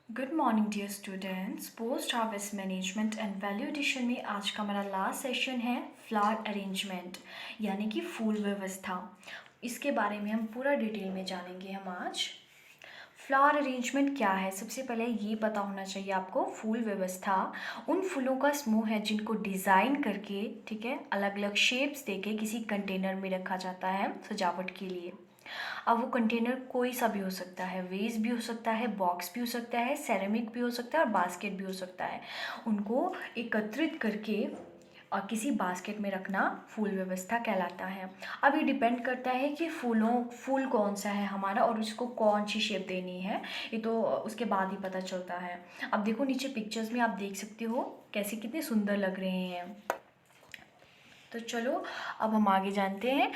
Good morning dear students. Post harvest management and value addition में आज का हमारा लास्ट सेशन है फ्लावर अरेंजमेंट यानी कि फूल व्यवस्था। इसके बारे में हम पूरा डिटेल में जानेंगे हम आज। फ्लावर अरेंजमेंट क्या है, सबसे पहले ये पता होना चाहिए आपको। फूल व्यवस्था उन फूलों का समूह है जिनको डिज़ाइन करके, ठीक है, अलग अलग शेप्स देके किसी कंटेनर में रखा जाता है सजावट के लिए। अब वो कंटेनर कोई सा भी हो सकता है, वेज भी हो सकता है, बॉक्स भी हो सकता है, सेरेमिक भी हो सकता है और बास्केट भी हो सकता है। उनको एकत्रित करके और किसी बास्केट में रखना फूल व्यवस्था कहलाता है। अब ये डिपेंड करता है कि फूल कौन सा है हमारा और उसको कौन सी शेप देनी है, ये तो उसके बाद ही पता चलता है। अब देखो नीचे पिक्चर्स में आप देख सकते हो कैसे कितने सुंदर लग रहे हैं। तो चलो अब हम आगे जानते हैं।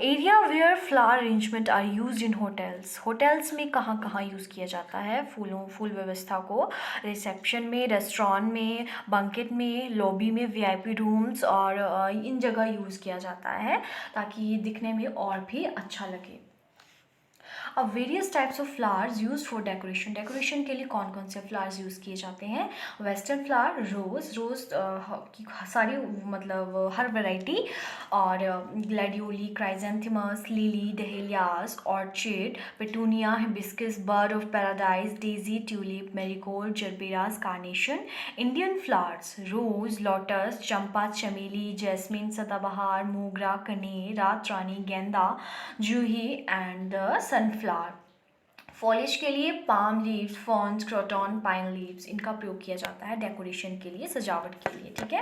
Area where flower arrangement are used in hotels. Hotels में कहाँ कहाँ यूज़ किया जाता है फूल व्यवस्था को? रिसेप्शन में, रेस्टोरेंट में, बैंकेट में, लॉबी में, वीआईपी रूम्स और इन जगह यूज़ किया जाता है ताकि ये दिखने में और भी अच्छा लगे। अब various types of flowers use for decoration. Decoration के लिए कौन कौन से फ्लावर्स यूज़ किए जाते हैं? वेस्टर्न फ्लावर, रोज़ की सारी, मतलब हर वैरायटी, और gladioli, chrysanthemums, lily, dahlias, orchid, petunia, hibiscus, bird of paradise, daisy, tulip, marigold, gerberas, carnation. Indian flowers rose, lotus, चंपा, चमेली, जैस्मिन, सदाबहार, मोगरा, कनेर, रात रानी, गेंदा, जूही एंड सनफ्लावर। फॉलिश के लिए palm leaves, ferns, croton, pine leaves, इनका प्रयोग किया जाता है डेकोरेशन के लिए, सजावट के लिए, ठीक है।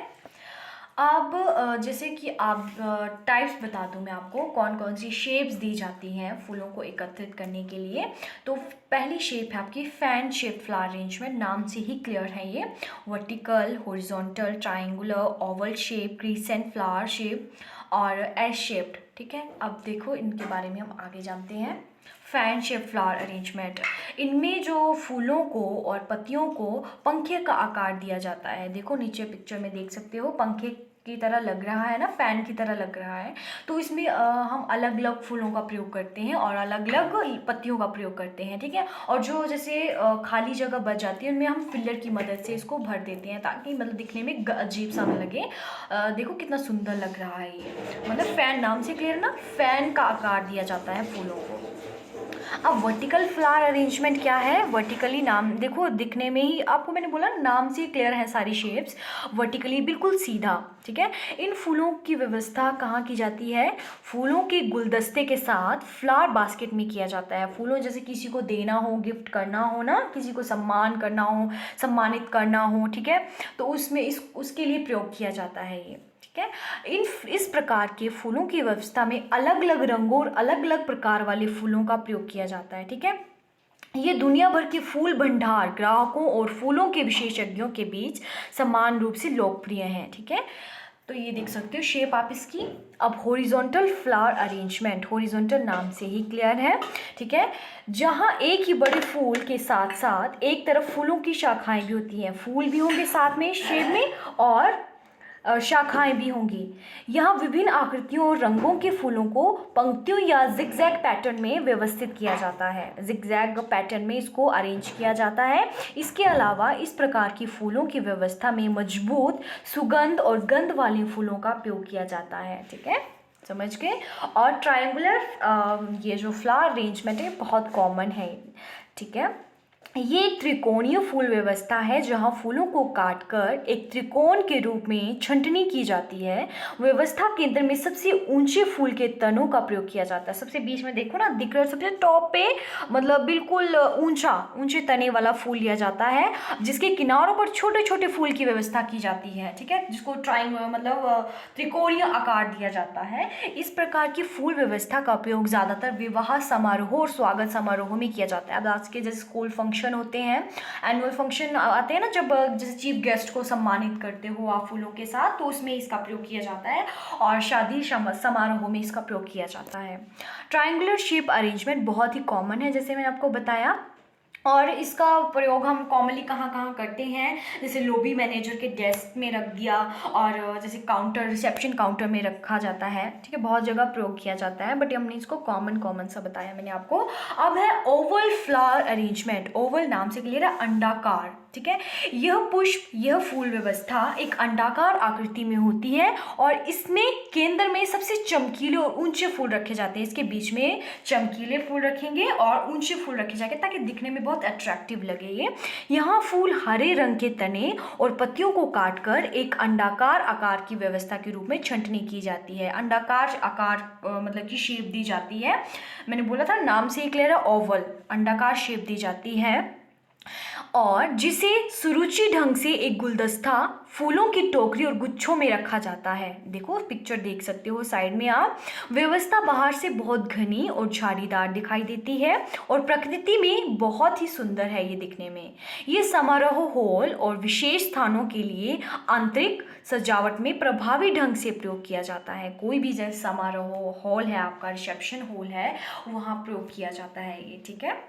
अब जैसे कि आप टाइप्स बता दूं मैं आपको, कौन कौन सी शेप्स दी जाती हैं फूलों को एकत्रित करने के लिए। तो पहली शेप है आपकी फैन शेप फ्लावर अरेंजमेंट, नाम से ही क्लियर है ये। Vertical, horizontal, triangular, Oval shape, crescent flower shape और एस शेप्ड, ठीक है। अब देखो इनके बारे में हम आगे जानते हैं। फैन शेप फ्लावर अरेंजमेंट, इनमें जो फूलों को और पत्तियों को पंखे का आकार दिया जाता है। देखो नीचे पिक्चर में देख सकते हो, पंखे की तरह लग रहा है ना, फैन की तरह लग रहा है। तो इसमें हम अलग अलग फूलों का प्रयोग करते हैं और अलग अलग पत्तियों का प्रयोग करते हैं, ठीक है। और जो जैसे खाली जगह बच जाती है उनमें हम फिलर की मदद से इसको भर देते हैं ताकि मतलब दिखने में अजीब सा न लगे। देखो कितना सुंदर लग रहा है ये, मतलब फैन, नाम से क्लियर ना, फैन का आकार दिया जाता है फूलों को। अब वर्टिकल फ्लावर अरेंजमेंट क्या है? वर्टिकली, नाम देखो दिखने में ही आपको मैंने बोला नाम से क्लियर है सारी शेप्स। वर्टिकली बिल्कुल सीधा, ठीक है। इन फूलों की व्यवस्था कहाँ की जाती है? फूलों के गुलदस्ते के साथ फ्लावर बास्केट में किया जाता है। फूलों जैसे किसी को देना हो, गिफ्ट करना हो ना, किसी को सम्मान करना हो, सम्मानित करना हो, ठीक है, तो उसमें उसके लिए प्रयोग किया जाता है ये, ठीक है। इस प्रकार के फूलों की व्यवस्था में अलग अलग रंगों और अलग अलग प्रकार वाले फूलों का प्रयोग किया जाता है, ठीक है। ये दुनिया भर के फूल भंडार ग्राहकों और फूलों के विशेषज्ञों के बीच समान रूप से लोकप्रिय हैं, ठीक है। तो ये देख सकते हो शेप आप इसकी। अब हॉरिजॉन्टल फ्लावर अरेंजमेंट, हॉरिजॉन्टल नाम से ही क्लियर है, ठीक है, जहाँ एक ही बड़े फूल के साथ साथ एक तरफ फूलों की शाखाएं भी होती हैं, फूल भी होंगे साथ में शेप में और शाखाएं भी होंगी। यहाँ विभिन्न आकृतियों और रंगों के फूलों को पंक्तियों या जिगजैग पैटर्न में व्यवस्थित किया जाता है। जिगजैग पैटर्न में इसको अरेंज किया जाता है। इसके अलावा इस प्रकार की फूलों की व्यवस्था में मजबूत सुगंध और गंध वाले फूलों का प्रयोग किया जाता है, ठीक है, समझ गए। और ट्रायंगुलर ये जो फ्लावर अरेंजमेंट है बहुत कॉमन है, ठीक है। ये एक त्रिकोणीय फूल व्यवस्था है जहां फूलों को काटकर एक त्रिकोण के रूप में छंटनी की जाती है। व्यवस्था केंद्र में सबसे ऊंचे फूल के तनों का प्रयोग किया जाता है। सबसे बीच में देखो ना, दिख रहा है सबसे टॉप पे, मतलब बिल्कुल ऊंचे तने वाला फूल लिया जाता है जिसके किनारों पर छोटे छोटे फूल की व्यवस्था की जाती है, ठीक है, जिसको मतलब त्रिकोणीय आकार दिया जाता है। इस प्रकार की फूल व्यवस्था का प्रयोग ज्यादातर विवाह समारोह और स्वागत समारोह में किया जाता है। अब आज के जैसे स्कूल फंक्शन होते हैं, एनुअल फंक्शन आते हैं ना, जब जैसे चीफ गेस्ट को सम्मानित करते हो आप फूलों के साथ, तो उसमें इसका प्रयोग किया जाता है और शादी समारोह में इसका प्रयोग किया जाता है। ट्रायंगुलर शेप अरेंजमेंट बहुत ही कॉमन है, जैसे मैंने आपको बताया। और इसका प्रयोग हम कॉमनली कहाँ कहाँ करते हैं, जैसे लॉबी मैनेजर के डेस्क में रख दिया, और जैसे काउंटर, रिसेप्शन काउंटर में रखा जाता है, ठीक है, बहुत जगह प्रयोग किया जाता है, बट हमने इसको कॉमन सा बताया मैंने आपको। अब है ओवल फ्लावर अरेंजमेंट। ओवल नाम से क्लियर है, अंडाकार, ठीक है। यह पुष्प, यह फूल व्यवस्था एक अंडाकार आकृति में होती है और इसमें केंद्र में सबसे चमकीले और ऊंचे फूल रखे जाते हैं। इसके बीच में चमकीले फूल रखेंगे और ऊंचे फूल रखे जाएंगे ताकि दिखने में बहुत अट्रैक्टिव लगे ये। यहाँ फूल हरे रंग के तने और पत्तियों को काटकर एक अंडाकार आकार की व्यवस्था के रूप में छंटनी की जाती है। अंडाकार आकार मतलब की शेप दी जाती है। मैंने बोला था नाम से ही क्लियर है, ओवल, अंडाकार शेप दी जाती है और जिसे सुरुचि ढंग से एक गुलदस्ता, फूलों की टोकरी और गुच्छों में रखा जाता है। देखो पिक्चर देख सकते हो साइड में आप। व्यवस्था बाहर से बहुत घनी और झाड़ीदार दिखाई देती है और प्रकृति में बहुत ही सुंदर है ये दिखने में। ये समारोह हॉल और विशेष स्थानों के लिए आंतरिक सजावट में प्रभावी ढंग से प्रयोग किया जाता है। कोई भी जैसे समारोह हॉल है आपका, रिसेप्शन हॉल है, वहाँ प्रयोग किया जाता है ये, ठीक है।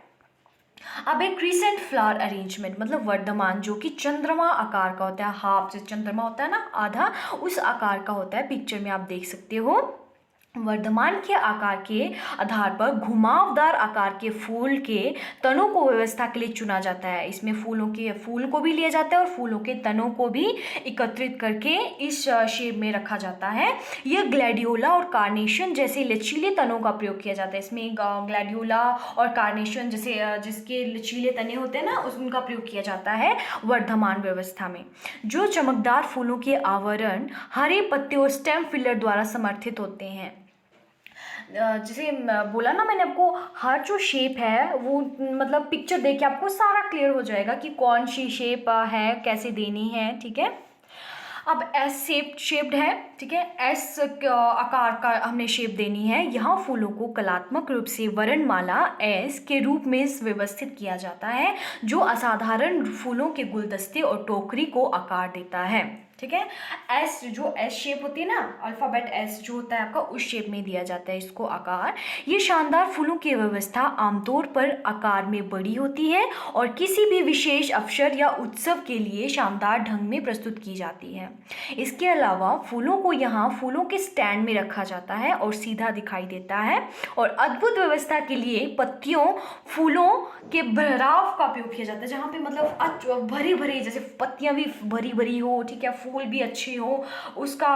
अब एक क्रिसेंट फ्लावर अरेंजमेंट मतलब वर्धमान, जो कि चंद्रमा आकार का होता है। हाफ, जो चंद्रमा होता है ना आधा, उस आकार का होता है। पिक्चर में आप देख सकते हो। वर्धमान के आकार के आधार पर घुमावदार आकार के फूल के तनों को व्यवस्था के लिए चुना जाता है। इसमें फूल को भी लिया जाता है और फूलों के तनों को भी एकत्रित करके इस शेप में रखा जाता है। यह ग्लैडियोला और कार्नेशन जैसे लचीले तनों का प्रयोग किया जाता है। इसमें ग्लैडियोला और कार्नेशन जैसे जिसके लचीले तने होते हैं ना, उनका प्रयोग किया जाता है वर्धमान व्यवस्था में। जो चमकदार फूलों के आवरण हरे पत्ते और स्टेम फिलर द्वारा समर्थित होते हैं। जैसे बोला ना मैंने आपको, हर जो शेप है वो मतलब पिक्चर देख के आपको सारा क्लियर हो जाएगा कि कौन सी शेप है, कैसे देनी है, ठीक है। अब एस शेप्ड है, ठीक है। एस आकार का हमने शेप देनी है। यहाँ फूलों को कलात्मक रूप से वर्णमाला एस के रूप में व्यवस्थित किया जाता है, जो असाधारण फूलों के गुलदस्ते और टोकरी को आकार देता है, ठीक है। एस, जो एस शेप होती है ना, अल्फ़ाबेट एस जो होता है आपका, उस शेप में दिया जाता है इसको आकार। ये शानदार फूलों की व्यवस्था आमतौर पर आकार में बड़ी होती है और किसी भी विशेष अवसर या उत्सव के लिए शानदार ढंग में प्रस्तुत की जाती है। इसके अलावा फूलों को यहाँ फूलों के स्टैंड में रखा जाता है और सीधा दिखाई देता है। और अद्भुत व्यवस्था के लिए पत्तियों, फूलों के भराव का उपयोग किया जाता है, जहाँ पे मतलब भरी भरी, जैसे पत्तियाँ भी भरी भरी हो, ठीक है, फूल भी अच्छे हो, उसका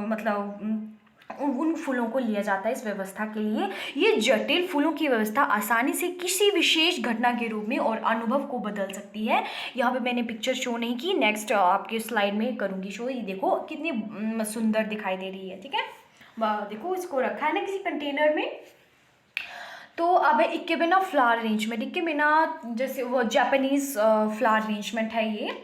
मतलब उन फूलों को लिया जाता है इस व्यवस्था के लिए। ये जटिल फूलों की व्यवस्था आसानी से किसी विशेष घटना के रूप में और अनुभव को बदल सकती है। यहाँ पे मैंने पिक्चर शो नहीं की, नेक्स्ट आपके स्लाइड में करूँगी शो। ये देखो कितनी सुंदर दिखाई दे रही है, ठीक है। देखो इसको रखा है ना किसी कंटेनर में। तो अब है इक्केबेना फ्लावर अरेंजमेंट। इक्केबेना जैसे वो जापानीज़ फ्लावर अरेंजमेंट है ये,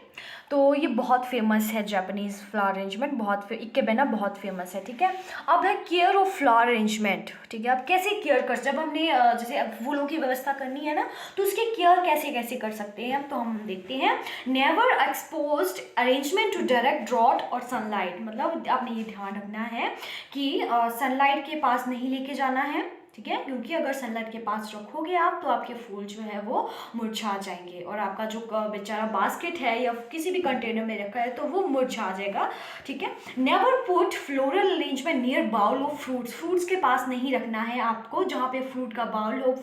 तो ये बहुत फेमस है। जापानीज़ फ्लावर अरेंजमेंट इक्केबेना बहुत फेमस है, ठीक है। अब है केयर ऑफ फ्लावर अरेंजमेंट, ठीक है। अब कैसे केयर कर, जब हमने जैसे फूलों की व्यवस्था करनी है ना, तो उसके केयर कैसे कैसे कर सकते हैं अब तो हम देखते हैं। Never exposed arrangement to direct draught और सनलाइट, मतलब आपने ये ध्यान रखना है कि सनलाइट के पास नहीं लेके जाना है, ठीक है, क्योंकि अगर सनलाइट के पास रखोगे आप तो आपके फूल जो है वो मुरझा जाएंगे और आपका जो बेचारा बास्केट है या किसी भी कंटेनर में रखा है तो वो मुरझा जाएगा, ठीक है। Never put floral arrangement near bowl of fruits के पास नहीं रखना है आपको, जहाँ पे फ्रूट का बाउल हो,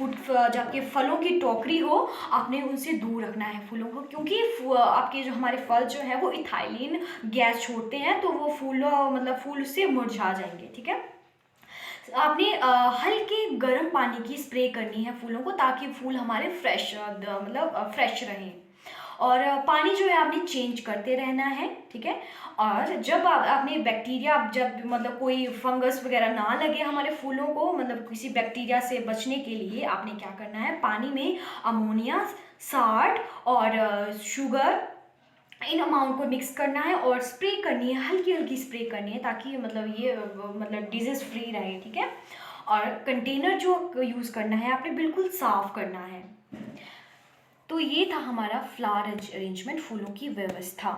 जब आपके फलों की टोकरी हो, आपने उनसे दूर रखना है फूलों को, क्योंकि आपके जो हमारे फल जो है वो इथाइलिन गैस छोड़ते हैं, तो वो फूल उससे मुरझा जाएंगे, ठीक है। आपने हल्के गर्म पानी की स्प्रे करनी है फूलों को, ताकि फूल हमारे फ्रेश रहें। और पानी जो है आपने चेंज करते रहना है, ठीक है। और जब आपने बैक्टीरिया, जब मतलब कोई फंगस वगैरह ना लगे हमारे फूलों को, मतलब किसी बैक्टीरिया से बचने के लिए आपने क्या करना है, पानी में अमोनिया, साल्ट और शुगर, इन अमाउंट को मिक्स करना है और स्प्रे करनी है, हल्की हल्की स्प्रे करनी है, ताकि मतलब डिजीज़ फ्री रहे, ठीक है। और कंटेनर जो यूज़ करना है आपने बिल्कुल साफ़ करना है। तो ये था हमारा फ्लावर अरेंजमेंट, फूलों की व्यवस्था।